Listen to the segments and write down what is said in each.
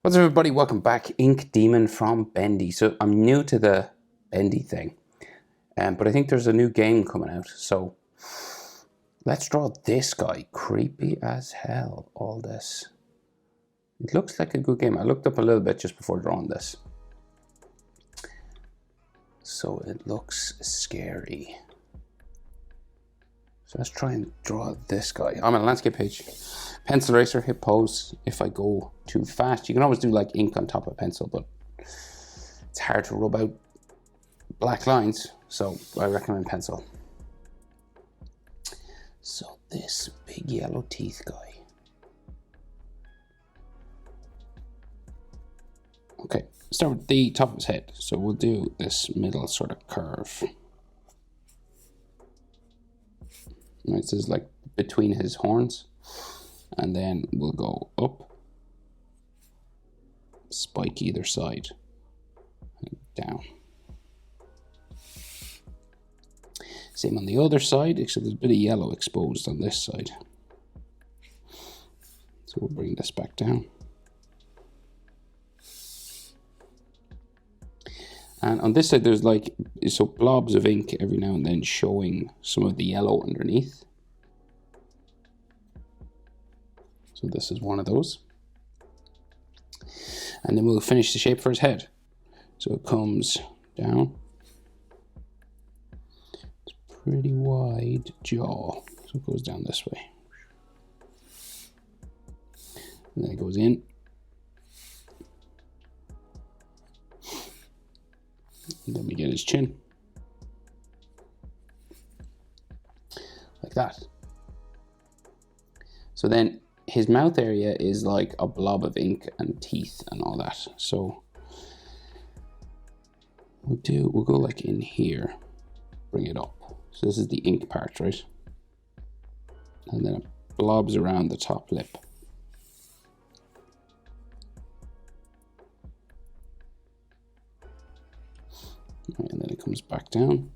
What's up, everybody? Welcome back. Ink Demon from Bendy. So I'm new to the Bendy thing, but I think there's a new game coming out. So let's draw this guy. Creepy as hell, all this. It looks like a good game. I looked up a little bit just before drawing this. So it looks scary. So let's try and draw this guy. I'm on a landscape page. Pencil eraser, hit pose. If I go too fast, you can always do like ink on top of pencil, but it's hard to rub out black lines, so I recommend pencil. So this big yellow teeth guy. Okay, start with the top of his head. So we'll do this middle sort of curve. Right, this is like between his horns. And then we'll go up, spike either side, and down. Same on the other side, except there's a bit of yellow exposed on this side. So we'll bring this back down. And on this side, there's like, so blobs of ink every now and then showing some of the yellow underneath. So this is one of those. And then we'll finish the shape for his head. So it comes down. It's pretty wide jaw. So it goes down this way. And then it goes in. And then we get his chin. Like that. So then his mouth area is like a blob of ink and teeth and all that. So we'll go like in here, bring it up. So this is the ink part, right? And then it blobs around the top lip. Right, and then it comes back down.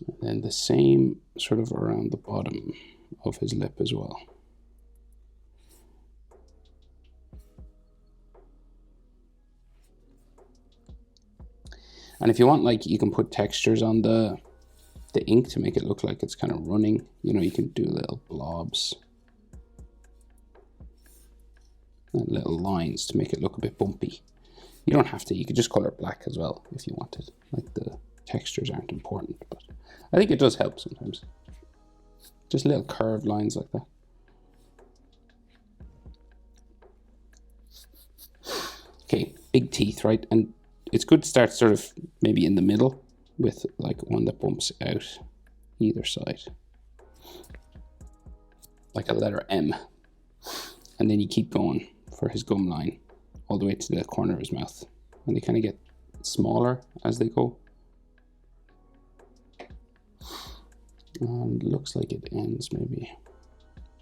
And then the same sort of around the bottom of his lip as well. And if you want, like, you can put textures on the ink to make it look like it's kind of running. You know, you can do little blobs and little lines to make it look a bit bumpy. You don't have to. You could just color it black as well if you wanted. Like, the textures aren't important, but I think it does help sometimes. Just little curved lines like that. Okay, big teeth, right? And it's good to start sort of maybe in the middle with like one that bumps out either side. Like a letter M. And then you keep going for his gum line all the way to the corner of his mouth. And they kind of get smaller as they go. And it looks like it ends maybe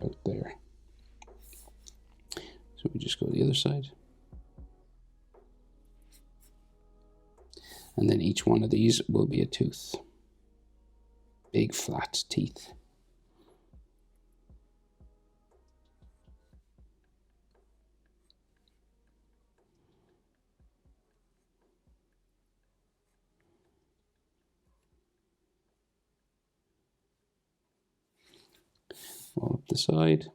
out there. So we just go to the other side. And then each one of these will be a tooth. Big flat teeth. All up the side.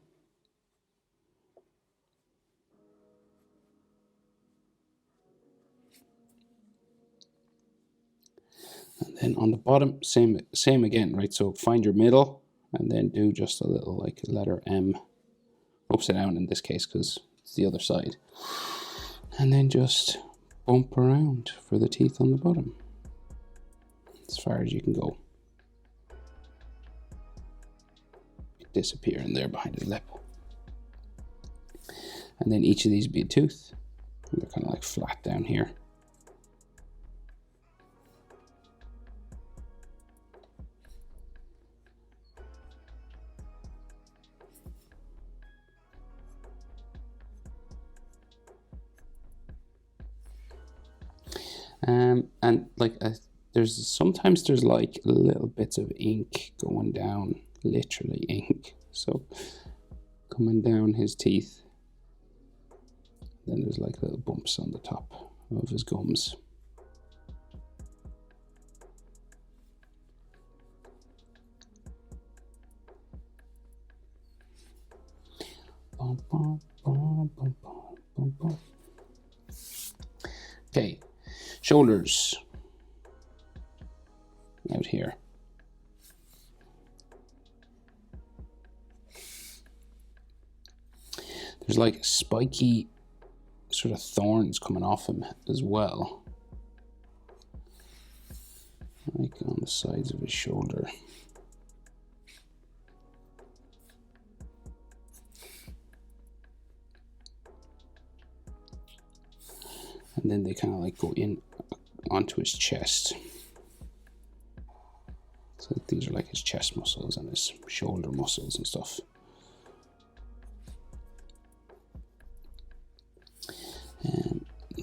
And then on the bottom, same again, right? So find your middle and then do just a little like letter M, upside down in this case because it's the other side. And then just bump around for the teeth on the bottom as far as you can go. Disappear in there behind his lip. And then each of these be a tooth. And they're kind of like flat down here. And like sometimes there's like little bits of ink going down literally ink. So coming down his teeth, then there's like little bumps on the top of his gums. Okay, shoulders out here. There's like spiky sort of thorns coming off him as well, like on the sides of his shoulder. And then they kind of like go in onto his chest. So these are like his chest muscles and his shoulder muscles and stuff.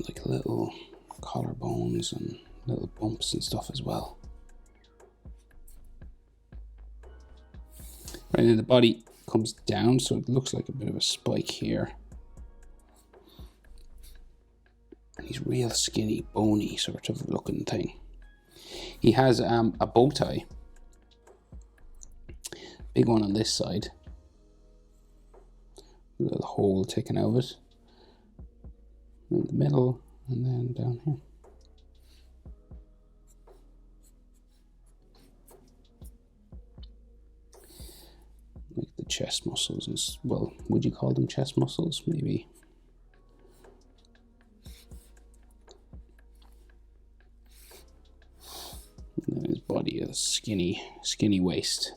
Like little collarbones and little bumps and stuff as well. Right, and the body comes down, so it looks like a bit of a spike here. And he's real skinny, bony sort of looking thing. He has a bow tie. Big one on this side. A little hole taken out of it. In the middle, and then down here. Like the chest muscles, and well, would you call them chest muscles? Maybe. And then his body is skinny waist.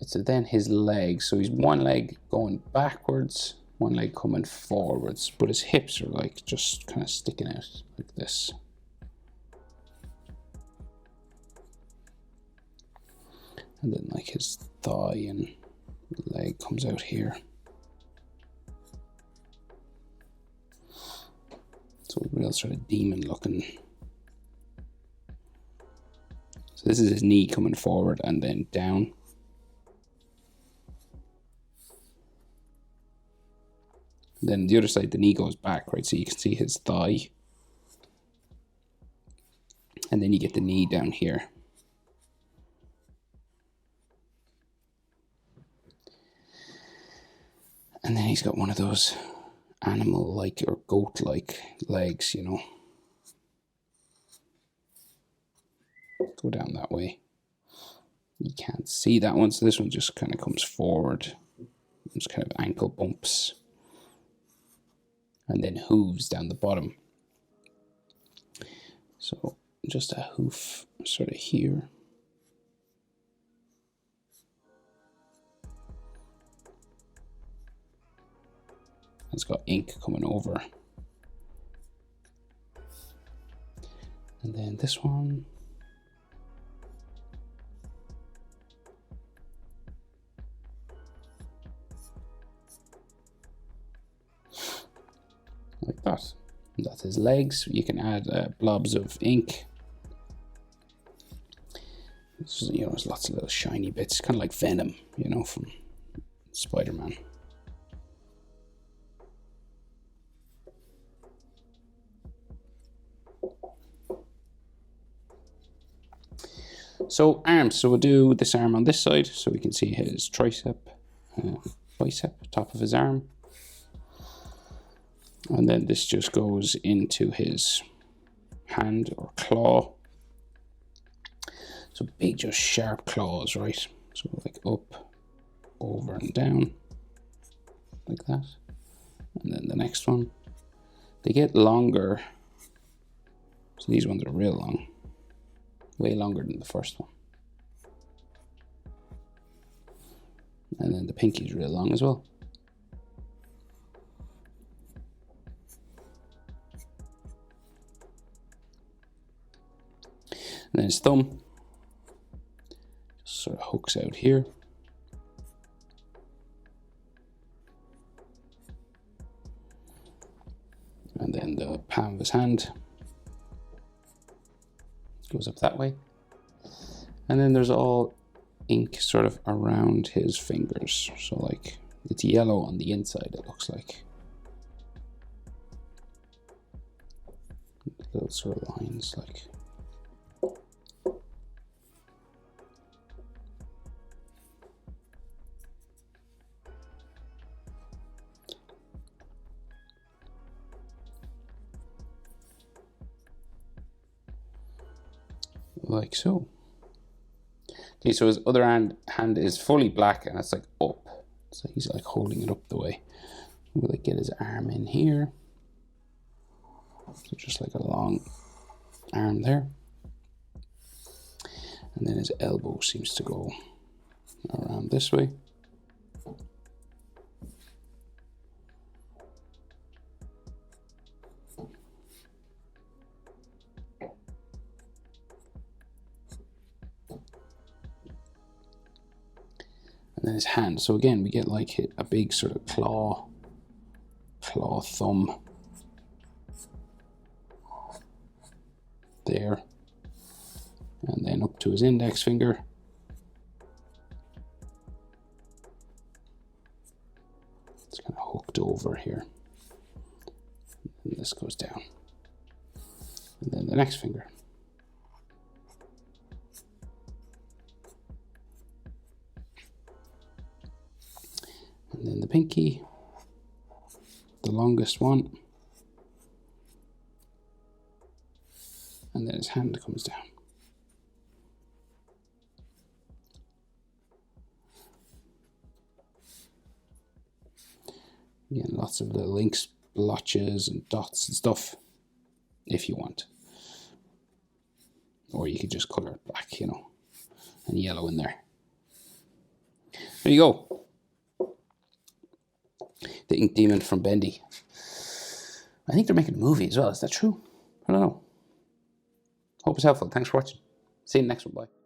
So then his legs, so he's one leg going backwards, one leg coming forwards, but his hips are like just kind of sticking out like this. And then like his thigh and leg comes out here. So real sort of demon looking. So this is his knee coming forward and then down. Then the other side, the knee goes back, right? So you can see his thigh. And then you get the knee down here. And then he's got one of those animal-like or goat-like legs, you know. Go down that way. You can't see that one, so this one just kind of comes forward. Just kind of ankle bumps. And then hooves down the bottom. So just a hoof sort of here. It's got ink coming over. And then this one. Like that. And that's his legs. You can add blobs of ink. It's, you know, there's lots of little shiny bits, kind of like Venom, you know, from Spider-Man. So arms. So we'll do this arm on this side, so we can see his tricep, bicep, top of his arm. And then this just goes into his hand or claw. So big, just sharp claws, right? So like up, over and down, like that. And then the next one. They get longer. So these ones are real long. Way longer than the first one. And then the pinky's real long as well. And then his thumb just sort of hooks out here. then the palm of his hand goes up that way. And then there's all ink sort of around his fingers. So like it's yellow on the inside, it looks like. Little sort of lines like so. Okay, so his other hand is fully black and it's like up. So he's like holding it up the way. We'll like get his arm in here. So just like a long arm there. And then his elbow seems to go around this way. And then his hand. So again, we get like a big sort of claw thumb there. And then up to his index finger. It's kind of hooked over here. And this goes down. And then the next finger. And then the pinky, the longest one. And then his hand comes down. Again, lots of little inks, blotches and dots and stuff, if you want. Or you could just color it black, you know, and yellow in there. There you go. The Ink Demon from Bendy. I think they're making a movie as well. Is that true? I don't know. Hope it's helpful. Thanks for watching. See you in the next one. Bye.